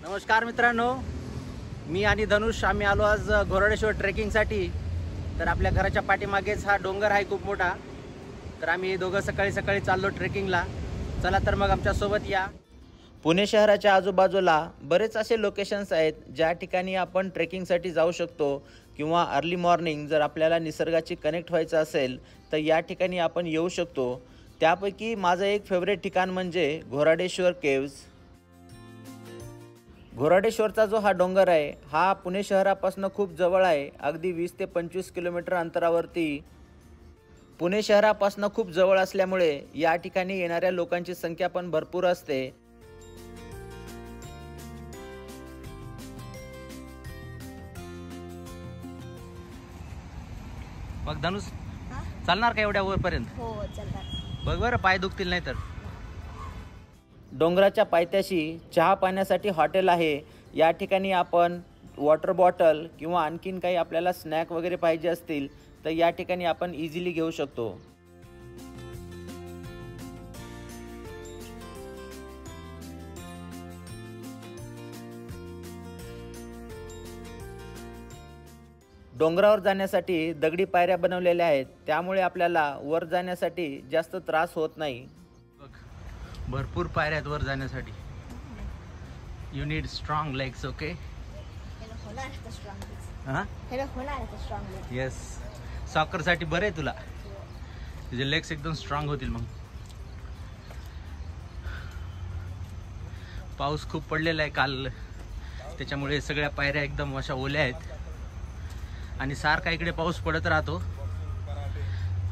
नमस्कार मित्रांनो, मी आणि धनुष आम्ही आलो आज घोरडेश्वर ट्रेकिंगसाठी। तर आपल्या घराच्या पाठीमागेच हा डोंगर आहे खूप मोठा। तर आम्ही दोघं सकाळी सकाळी चाललो ट्रेकिंगला। चला तर मग आमच्या सोबत या। पुणे शहराच्या आजूबाजूला बरेच असे लोकेशन्स आहेत ज्या ठिकाणी आपण ट्रेकिंगसाठी जाऊ शकतो किंवा अर्ली मॉर्निंग जर आपल्याला निसर्गाची कनेक्ट व्हायचं असेल तर या ठिकाणी आपण येऊ शकतो। त्यापैकी माझं एक फेवरेट ठिकाण म्हणजे घोरडेश्वर केव्ज। घोरडेश्वरचा जो हा डोंगर आहे हा पुणे शहरापासून खूप जवळ आहे, अगदी 20 ते 25 किलोमीटर अंतरावरती। पुणे शहरापासून खूप जवळ असल्यामुळे या ठिकाणी येणाऱ्या लोकांची संख्या पण भरपूर असते। मग धनुष चालणार का एवढ्या वरपर्यंत? हो चालणार। बघ बरं, पाय दुखतील नाही तर। डोंगराच्या पायथ्याशी चहा पाण्यासाठी हॉटेल आहे। या ठिकाणी आपण वॉटर बॉटल किंवा आणखीन काही आपल्याला स्नॅक वगैरे पाहिजे असतील तर या ठिकाणी आपण इझिली घेऊ शकतो। डोंगरावर जाण्यासाठी दगडी पायऱ्या बनवलेल्या आहेत, त्यामुळे आपल्याला वर जाण्यासाठी जास्त त्रास होत नाही। भरपूर पायऱ्या आहेत वर जाण्यासाठी। You need strong legs, okay? Yes, soccer साठी बरे आहे तुला, तुझे लेग्स एकदम स्ट्रॉंग होतील। मग पाऊस खूप पडलेला आहे काल, त्याच्यामुळे सगळ्या पायऱ्या एकदम अशा ओल्या आहेत आणि सारखा इकडे पाऊस पडत राहतो।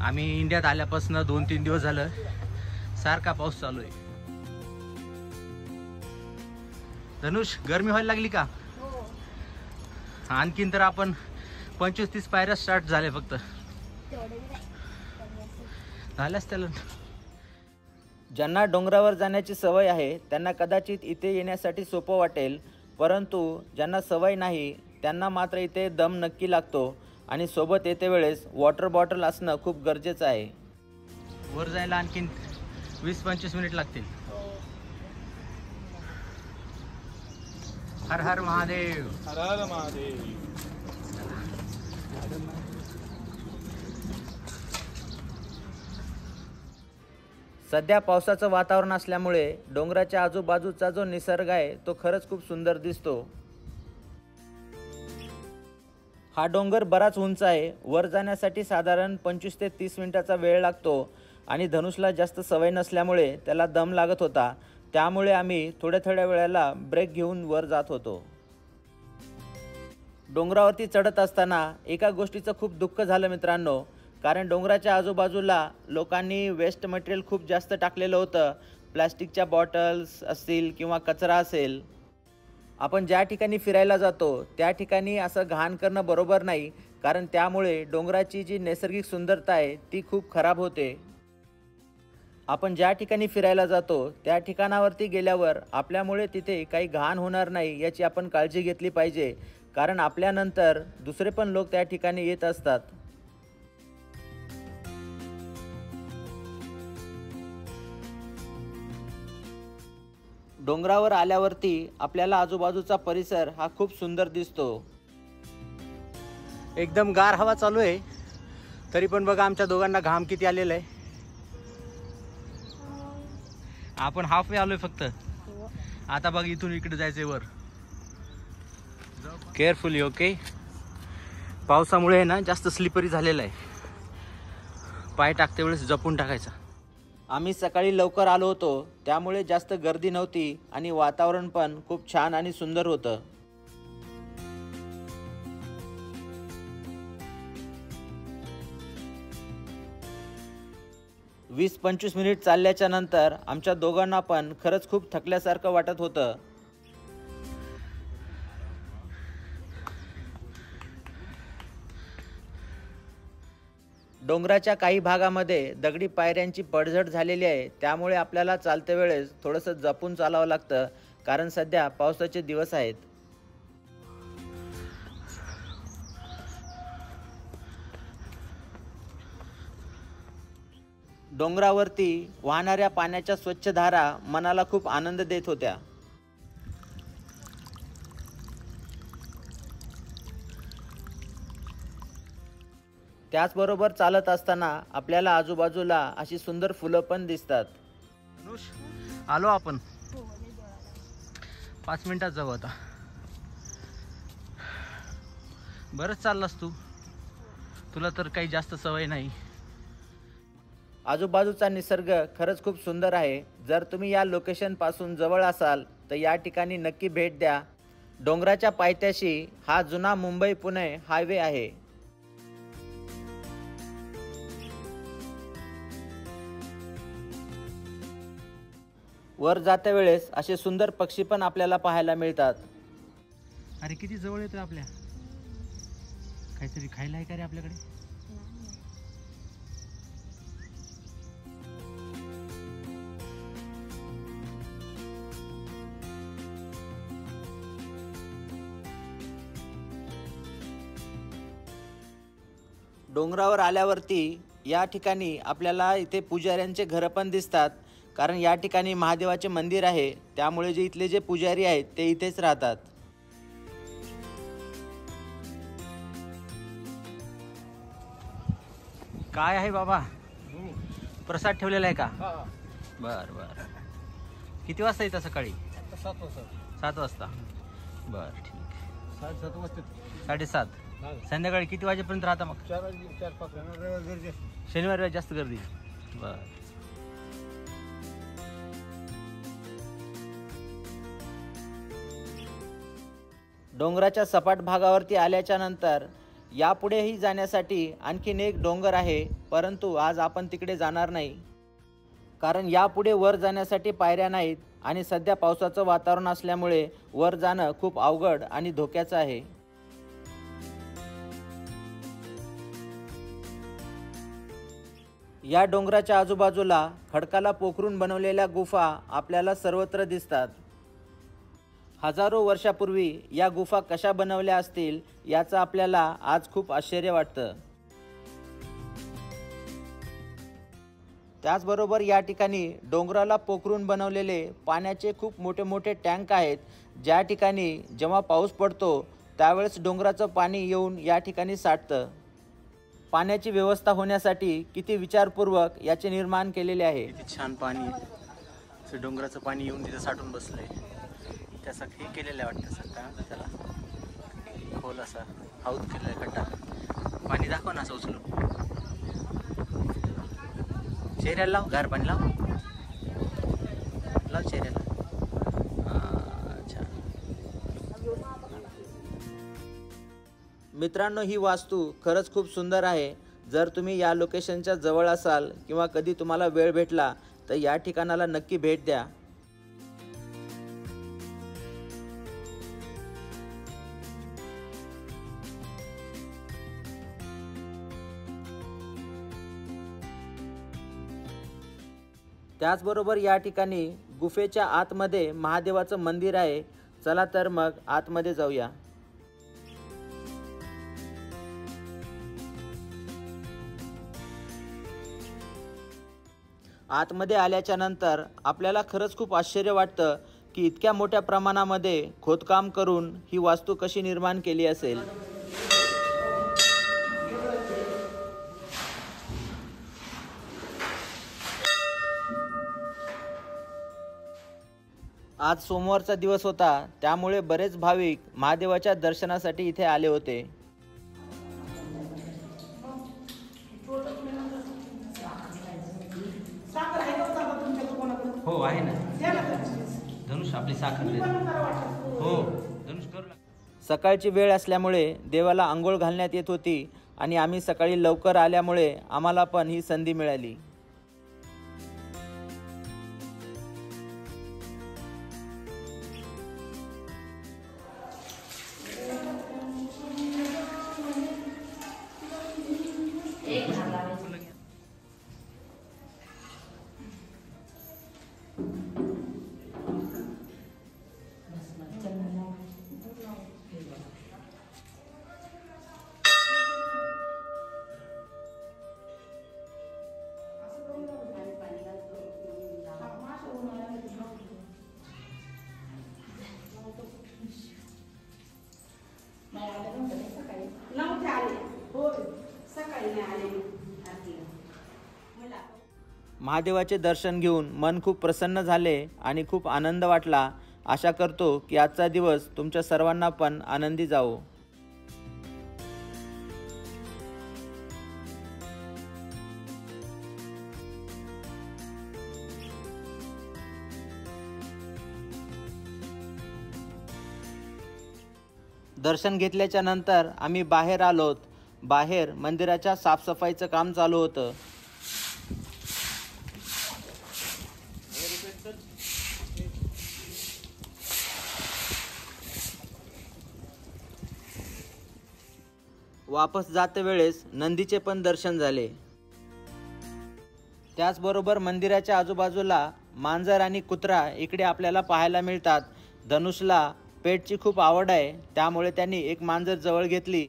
आम्ही इंडियात आल्यापासून 2-3 दिवस झालं सारखा पाऊस चालू आहे। धनुष, गरमी व्हायला लागली का? आणखीन तर आपण 25-30 पायऱ्या स्टार्ट झाले फक्त, झाल्यास त्याला। ज्यांना डोंगरावर जाण्याची सवय आहे त्यांना कदाचित इथे येण्यासाठी सोपं वाटेल, परंतु ज्यांना सवय नाही त्यांना मात्र इथे दम नक्की लागतो आणि सोबत येते वेळेस वॉटर बॉटल असणं खूप गरजेचं आहे। वर जायला आणखीन 20-25 मिनिट लागतील। हर हर महादेव, हर हर महादेव। सध्या पावसाचं वातावरण असल्यामुळे डोंगराच्या आजूबाजूचा जो निसर्ग आहे तो खरंच खूप सुंदर दिसतो। हा डोंगर बराच उंच आहे, वर जाण्यासाठी साधारण 25 ते 30 मिनिटाचा वेळ लागतो आणि धनुषला जास्त सवय नसल्यामुळे त्याला दम लागत होता, त्यामुळे आम्ही थोड्या वेळाला ब्रेक घेऊन वर जात होतो। डोंगरावरती चढत असताना एका गोष्टीचं खूप दुःख झालं मित्रांनो, कारण डोंगराच्या आजूबाजूला लोकांनी वेस्ट मटेरियल खूप जास्त टाकलेलं होतं। प्लास्टिकच्या बॉटल्स असतील किंवा कचरा असेल। आपण ज्या ठिकाणी फिरायला जातो त्या ठिकाणी असं घाण करणं बरोबर नाही, कारण त्यामुळे डोंगराची जी नैसर्गिक सुंदरता आहे ती खूप खराब होते। आपण ज्या ठिकाणी फिरायला जातो त्या ठिकाणावरती गेल्यावर आपल्यामुळे तिथे काही घाण होणार नाही याची आपण काळजी घेतली पाहिजे, कारण आपल्यानंतर दुसरे पण लोक त्या ठिकाणी येत असतात। डोंगरावर आल्यावरती आपल्याला आजूबाजूचा परिसर हा खूप सुंदर दिसतो। एकदम गार हवा चालू आहे, तरी पण बघा आमच्या दोघांना घाम किती आलेला आहे। आपण हाफ वे आलोय फक्त। आता बघ इथून इकडे जायचंय वर, केअरफुली, ओके? पावसामुळे ना जास्त स्लिपरी झालेला आहे, पाय टाकते वेळेस जपून टाकायचा। आम्ही सकाळी लवकर आलो होतो त्यामुळे जास्त गर्दी नव्हती आणि वातावरण पण खूप छान आणि सुंदर होतं। 20-25 मिनिट चालल्याच्या नंतर आमच्या दोघांना पण खरंच खूप थकल्यासारखं वाटत होतं। डोंगराच्या काही भागामध्ये दगडी पायऱ्यांची पडझड झालेली आहे, त्यामुळे आपल्याला चालते वेळेस थोडंसं जपून चालावं लागतं, कारण सध्या पावसाचे दिवस आहेत। डोंगरावरती वाहणाऱ्या पाण्याच्या स्वच्छ धारा मनाला खूप आनंद देत होत्या। त्याचबरोबर चालत असताना आपल्याला आजूबाजूला अशी सुंदर फुलं पण दिसतात. आलो आपण 5 मिनिटात जाऊ आता. बरंच चाललास तू, तुला तर काही जास्त सवय नाही. आजूबाजूचा निसर्ग खरंच खूप सुंदर आहे. जर तुम्ही या लोकेशन पासून जवळ असाल तर या ठिकाणी नक्की भेट द्या. डोंगराच्या पायथ्याशी हा जुना मुंबई पुणे हायवे आहे. वर जात्या वेळेस असे सुंदर पक्षी पण आपल्याला पाहायला मिळतात. अरे किती जवळ येतोय आपल्या. काहीतरी खायला आहे का रे आपल्याकडे? डोंगरावर आल्यावरती या ठिकाणी आपल्याला इथे पुजाऱ्यांचे घरं पण दिसतात. कारण या ठिकाणी महादेवाचे मंदिर आहे, त्यामुळे जे इथले जे पुजारी आहेत ते इथेच राहतात. काय आहे बाबा, प्रसाद ठेवलेला आहे का? बर बर. किती वाजता येतं सकाळी? 7 वाजता. बर ठीक. 7:30. संध्याकाळी किती वाजेपर्यंत राहता मग? 4-5. शनिवारी जास्त गर्दी. बर. डोंगराच्या सपाट भागावरती आल्याच्या नंतर यापुढेही जाण्यासाठी आणखीन एक डोंगर आहे, परंतु आज आपण तिकडे जाणार नाही. कारण यापुढे वर जाण्यासाठी पायऱ्या नाहीत आणि सध्या पावसाचं वातावरण असल्यामुळे वर जाणं खूप अवघड आणि धोक्याचं आहे. या डोंगराच्या आजूबाजूला खडकाला पोखरून बनवलेल्या गुफा आपल्याला सर्वत्र दिसतात. हजारो वर्षापूर्वी या गुफा कशा बनवल्या असतील याचं आपल्याला आज खूप आश्चर्य वाटतं. त्याचबरोबर या ठिकाणी डोंगराला पोखरून बनवलेले पाण्याचे खूप मोठे मोठे टँक आहेत, ज्या ठिकाणी जेव्हा पाऊस पडतो त्यावेळेस डोंगराचं पाणी येऊन या ठिकाणी साठतं. पाण्याची व्यवस्था होण्यासाठी किती विचारपूर्वक याचे निर्माण केलेले आहे. किती छान पाणी आहे. डोंगराचं पाणी येऊन तिथे साठून बसलंय. त्याचा हे केलेलं आहे वाटतं सर, काय त्याला खोल असा हौद केलेला आहे खड्डा. पाणी दाखव ना असं उचलून. चेहऱ्याला लाव, गार पाणी लाव, लाव चेहऱ्याला. अच्छा मित्रांनो, ही वास्तू खरंच खूप सुंदर आहे. जर तुम्ही या लोकेशनच्या जवळ असाल किंवा कधी तुम्हाला वेळ भेटला तर या ठिकाणाला नक्की भेट द्या. त्याचबरोबर या ठिकाणी गुफेच्या आतमध्ये महादेवाचं मंदिर आहे. चला तर मग आतमध्ये जाऊया. आतमध्ये आल्याच्या नंतर आपल्याला खरंच खूप आश्चर्य वाटतं की इतक्या मोठ्या प्रमाणामध्ये खोदकाम करून ही वास्तू कशी निर्माण केली असेल. आज सोमवारचा दिवस होता, त्यामुळे बरेच भाविक महादेवाच्या दर्शनासाठी इथे आले होते. हो आहे ना, धनुष आपली साखर. हो धनुष करू. सकाळची वेळ असल्यामुळे देवाला आंघोळ घालण्यात येत होती आणि आम्ही सकाळी लवकर आल्यामुळे आम्हाला पण ही संधी मिळाली. महादेवाचे दर्शन घेऊन मन खूप प्रसन्न झाले आणि खूप आनंद वाटला. आशा करतो की आजचा दिवस तुमच्या सर्वांना पण आनंदी जावो. दर्शन घेतल्याच्या नंतर आम्ही बाहेर आलोत. बाहेर मंदिराच्या साफसफाईचं काम चालू होतं. वापस जाते वेळेस नंदीचे पण दर्शन झाले. त्याचबरोबर मंदिराच्या आजूबाजूला मांजर आणि कुत्रा इकडे आपल्याला पाहायला मिळतात. धनुषला पेटची खूप आवड आहे, त्यामुळे त्यांनी एक मांजर जवळ घेतली.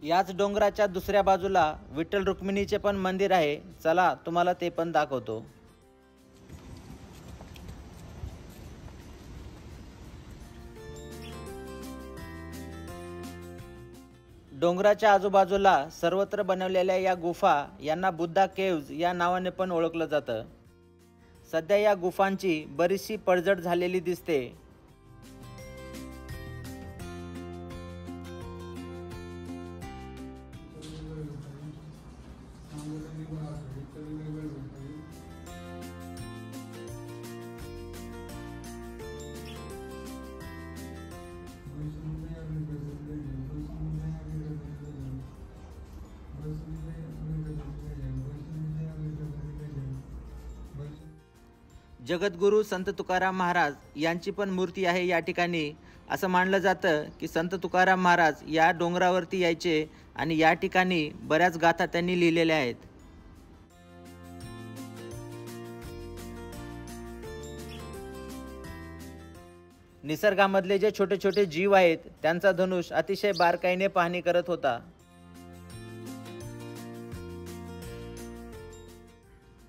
याच डोंगराच्या दुसऱ्या बाजूला विठ्ठल रुक्मिणीचे पण मंदिर आहे. चला तुम्हाला ते पण दाखवतो. डोंगराच्या आजूबाजूला सर्वत्र बनवलेल्या या गुफा यांना बुद्धा केव्ज या नावाने पण ओळखलं जातं. सध्या या गुफांची बरीचशी पडझड झालेली दिसते. जगद्गुरू संत तुकाराम महाराज यांची पण मूर्ती आहे या ठिकाणी. असं मानलं जातं की संत तुकाराम महाराज या डोंगरावरती यायचे आणि या ठिकाणी बऱ्याच गाथा त्यांनी लिहिलेल्या आहेत. निसर्गामधले जे छोटे छोटे जीव आहेत त्यांचा धनुष अतिशय बारकाईने पाहणी करत होता.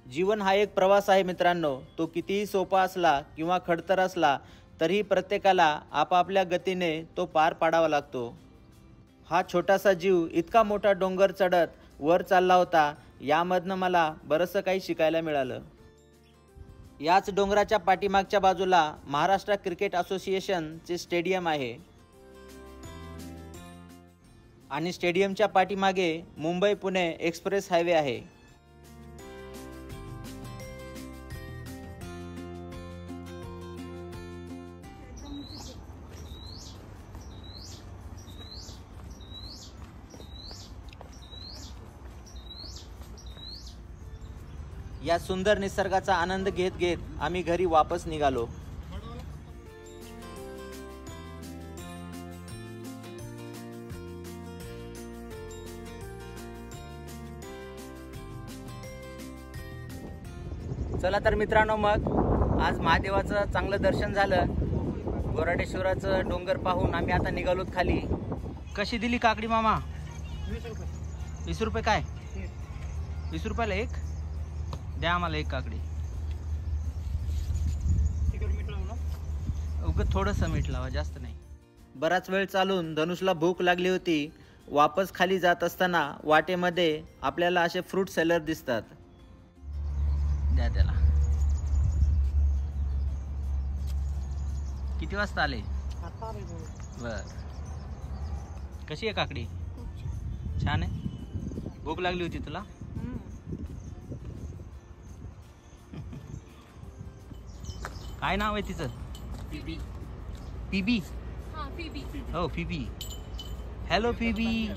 जीवन हा एक प्रवास आहे मित्रांनो. तो कितीही सोपा असला किंवा खडतर असला तरीही प्रत्येकाला आपापल्या गतीने तो पार पाडावा लागतो. हा छोटासा जीव इतका मोठा डोंगर चढत वर चालला होता. यामधनं मला बरंचसं काही शिकायला मिळालं. याच डोंगराच्या पाठीमागच्या बाजूला महाराष्ट्र क्रिकेट असोसिएशनचे स्टेडियम आहे आणि स्टेडियमच्या पाठीमागे मुंबई पुणे एक्सप्रेस हायवे आहे. या सुंदर निसर्गाचा आनंद घेत घेत आम्ही घरी वापस निघालो. चला तर मित्रांनो, मग आज महादेवाचं चांगलं दर्शन झालं. गोराडेश्वराचं डोंगर पाहून आम्ही आता निघालोत खाली. कशी दिली काकडी मामा? 20 रुपये. काय 20 रुपयाला एक? द्या आम्हाला एक काकडी. उगं थोडंसं मीठ लावा, जास्त नाही. बराच वेळ चालून धनुषला भूक लागली होती. वापस खाली जात असताना वाटेमध्ये आपल्याला असे फ्रूट सेलर दिसतात. द्या त्याला. किती वाजता आले? बर. कशी आहे काकडी? छान आहे. भूक लागली होती तुला? काय नाव आहे तिचं? पीबी. पीबी? हां, पीबी. हो, पीबी. Hello PB.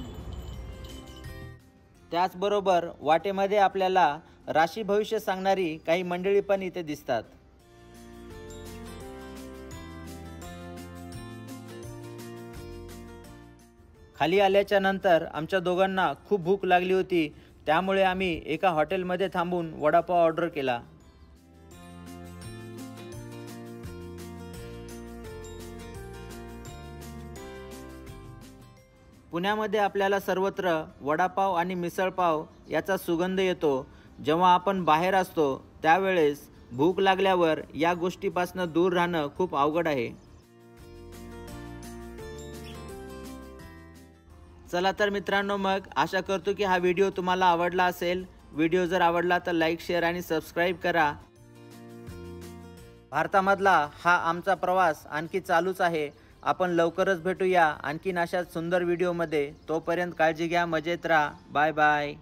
त्याचबरोबर वाटेमध्ये आपल्याला राशी भविष्य सांगणारी काही मंडळी पण इथे दिसतात. खाली आल्याच्या नंतर आमच्या दोघांना खूप भूक लागली होती. त्यामुळे आम्ही एका हॉटेलमध्ये थांबून वडापाव ऑर्डर केला. पुण्यामध्ये आपल्याला सर्वत्र वडापाव आणि मिसळपाव याचा सुगंध येतो. जेव्हा आपण बाहेर असतो त्यावेळेस भूक लागल्यावर या गोष्टीपासून दूर राहणं खूप अवघड आहे. चला तर मित्रांनो, मग आशा करतो की हा व्हिडिओ तुम्हाला आवडला असेल. व्हिडिओ जर आवडला तर लाईक, शेअर आणि सबस्क्राईब करा. भारतामधला हा आमचा प्रवास आणखी चालूच आहे. आपण लवकरच भेटूया आणखीन अशाच सुंदर व्हिडिओमध्ये. तोपर्यंत काळजी घ्या, मजेत राहा. Bye bye.